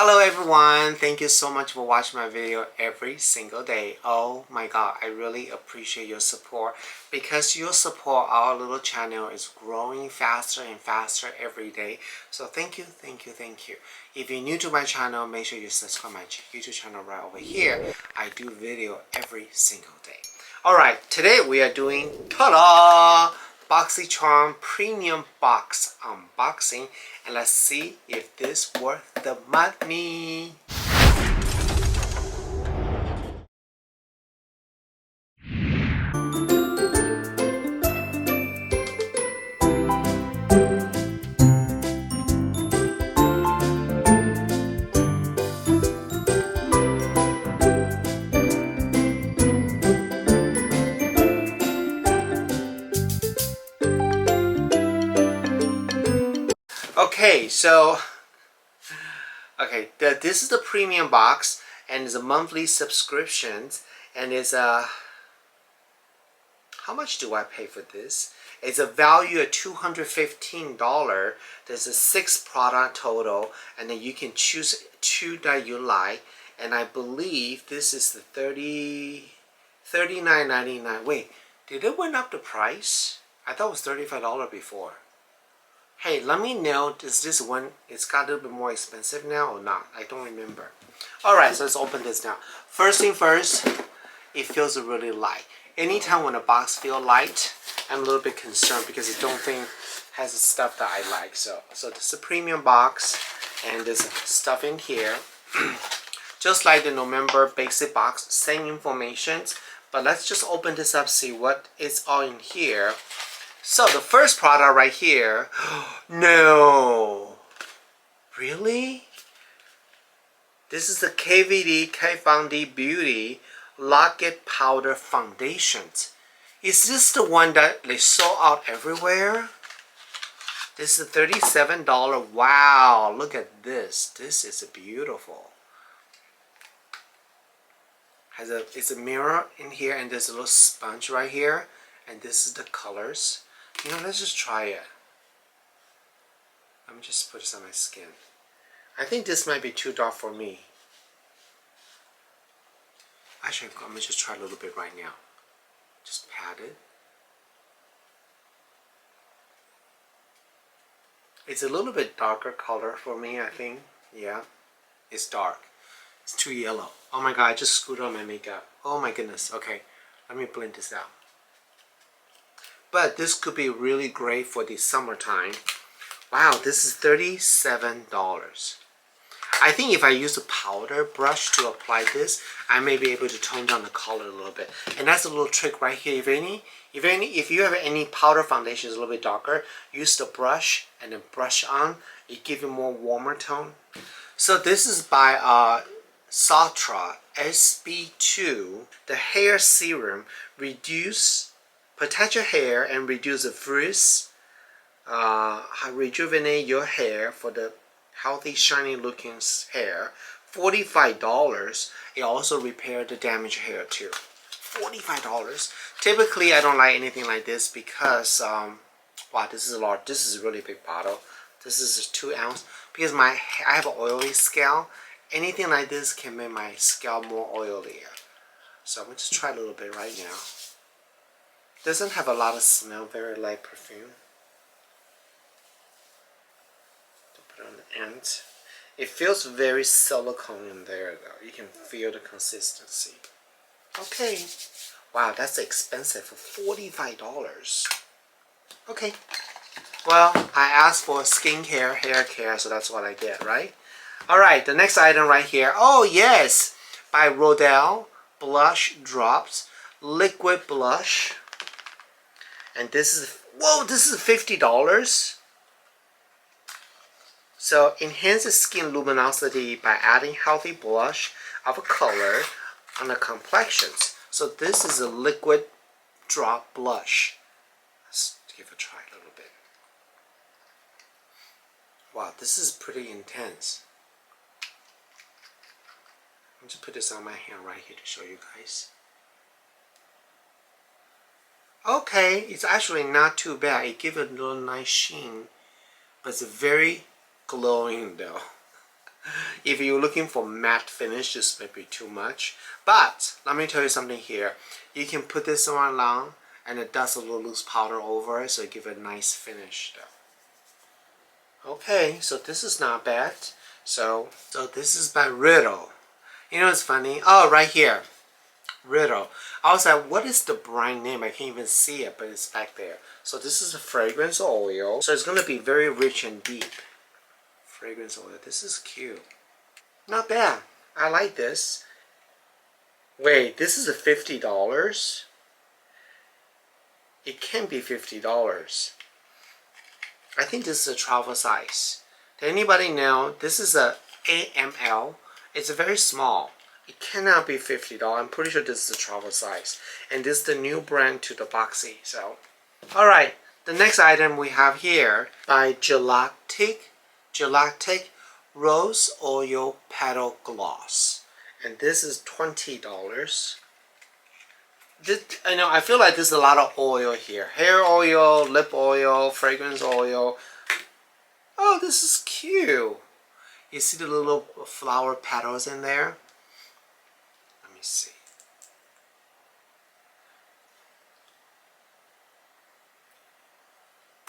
Hello everyone, thank you so much for watching my video every single day. Oh my god, I really appreciate your support because your support our little channel is growing faster and faster every day. So thank you. If you're new to my channel, make sure you subscribe my YouTube channel right over here. I do video every single day. Alright, today we are doing ta-da! Boxycharm Premium Box unboxing, and let's see if this worth the money. Okay, so this is the premium box, and it's a monthly subscriptions, and it's a how much do I pay for this? It's a value of $215. There's a 6 product total, and then you can choose 2 that you like. And I believe this is the $39.99. Wait, did it went up the price? I thought it was $35 before. Hey, let me know, is this one, it's got a little bit more expensive now or not? I don't remember. Alright, so let's open this now. First thing first, it feels really light. Anytime when a box feels light, I'm a little bit concerned because I don't think it has the stuff that I like. So this is a premium box, and there's stuff in here. Just like the November basic box, same information. But let's just open this up, see what is all in here. So the first product right here, no, really? This is the Yibu Beauty Locket Powder Foundations. Is this the one that they sold out everywhere? This is $37. Wow, look at this. This is beautiful. It's a mirror in here, and there's a little sponge right here. And this is the colors. You know, let's just try it. Let me just put this on my skin. I think this might be too dark for me. Actually, I'm gonna just try a little bit right now. Just pat it. It's a little bit darker color for me, I think. Yeah, it's dark. It's too yellow. Oh my god, I just screwed on my makeup. Oh my goodness. Okay, let me blend this out. But this could be really great for the summertime. Wow, this is $37. I think if I use a powder brush to apply this, I may be able to tone down the color a little bit. And that's a little trick right here. If you have any powder foundations a little bit darker, use the brush and then brush on. It gives you more warmer tone. So this is by Satra SB2, the hair serum. Protect your hair and reduce the frizz. Rejuvenate your hair for the healthy, shiny looking hair. $45. It also repairs the damaged hair too. $45. Typically, I don't like anything like this because wow, this is a lot. This is a really big bottle. This is a 2 ounce because I have an oily scalp. Anything like this can make my scalp more oilier. So I'm going to try a little bit right now. Doesn't have a lot of smell, very light perfume. Put it on the end. It feels very silicone in there though. You can feel the consistency. Okay. Wow, that's expensive for $45. Okay. Well, I asked for skincare, hair care, so that's what I get, right? Alright, the next item right here. Oh yes! By Rodell Blush Drops Liquid Blush. And this is, whoa, this is $50. So enhance the skin luminosity by adding healthy blush of a color on the complexions. So this is a liquid drop blush. Let's give it a try a little bit. Wow, this is pretty intense. Let me just put this on my hand right here to show you guys. Okay, it's actually not too bad. It gives it a little nice sheen, but it's very glowing though. If you're looking for matte finish, this might be too much. But let me tell you something here. You can put this one on and it does a little loose powder over it, so it give it a nice finish though. Okay, so this is not bad. So this is by Riddle. You know what's funny? Oh, right here. Riddle. I was like, what is the brand name? I can't even see it, but it's back there. So this is a fragrance oil. So it's going to be very rich and deep. Fragrance oil. This is cute. Not bad. I like this. Wait, this is a $50? It can be $50. I think this is a travel size. Does anybody know? This is a 8 ml. It's very small. It cannot be $50. I'm pretty sure this is a travel size. And this is the new brand to the Boxy. So, alright. The next item we have here by Galactic Rose Oil Petal Gloss. And this is $20. I feel like there's a lot of oil here. Hair oil, lip oil, fragrance oil. Oh, this is cute. You see the little flower petals in there? Let me see.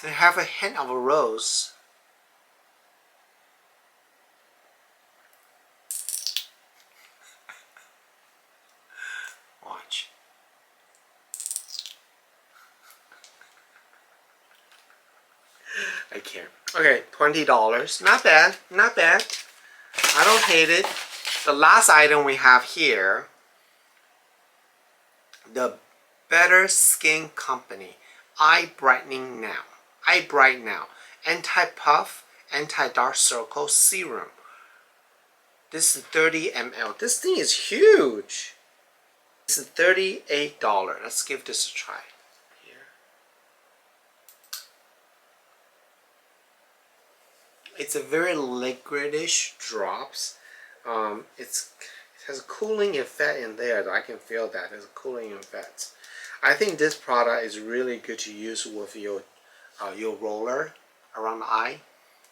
They have a hint of a rose. Watch. I can't. Okay, $20. Not bad. Not bad. I don't hate it. The last item we have here, the Better Skin Company Eye Brightening Now. Eye Bright Now. Anti-puff, anti-dark circle serum. This is 30 ml. This thing is huge. This is $38. Let's give this a try. Here. It's a very liquidish drops. It has a cooling effect in there. I can feel that. There's a cooling effect. I think this product is really good to use with your roller around the eye.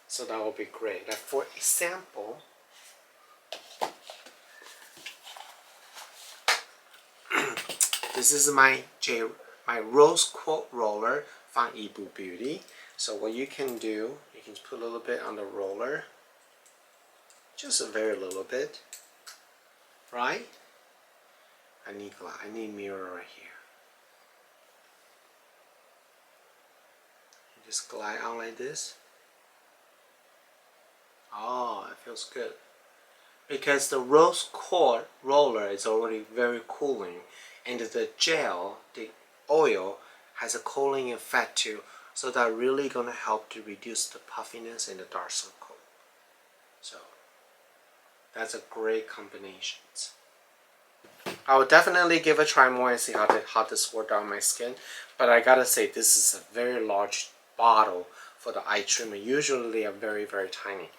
So that will be great. Like for example, this is my rose quartz roller from Yibu Beauty. So what you can do, you can put a little bit on the roller, just a very little bit, right? I need mirror right here. You just glide on like this. Oh, it feels good. Because the rose quartz roller is already very cooling, and the gel, the oil, has a cooling effect too. So that really gonna help to reduce the puffiness and the dark circle. So that's a great combination. I will definitely give a try more and see how this worked on my skin. But I gotta say, this is a very large bottle for the eye trimmer. Usually they are very, very tiny.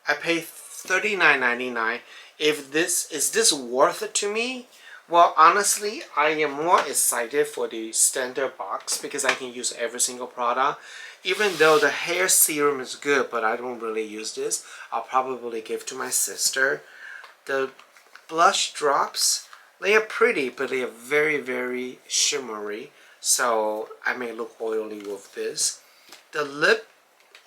I paid $39.99. Is this worth it to me? Well, honestly, I am more excited for the standard box because I can use every single product. Even though the hair serum is good, but I don't really use this, I'll probably give to my sister. The blush drops, they are pretty, but they are very, very shimmery. So I may look oily with this. The lip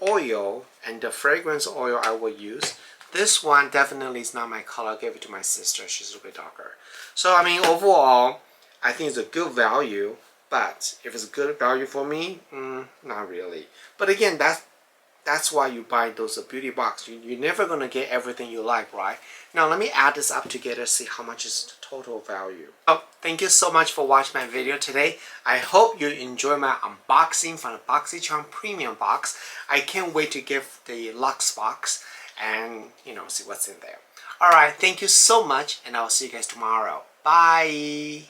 oil and the fragrance oil I will use. This one definitely is not my color. I gave it to my sister. She's a little bit darker. So I mean, overall, I think it's a good value. But if it's a good value for me, not really. But again, that's why you buy those beauty box. You're never gonna get everything you like, right? Now let me add this up together, see how much is the total value. Oh, thank you so much for watching my video today. I hope you enjoy my unboxing from the Boxycharm Premium box. I can't wait to give the Luxe box and see what's in there. Alright, thank you so much, and I'll see you guys tomorrow. Bye!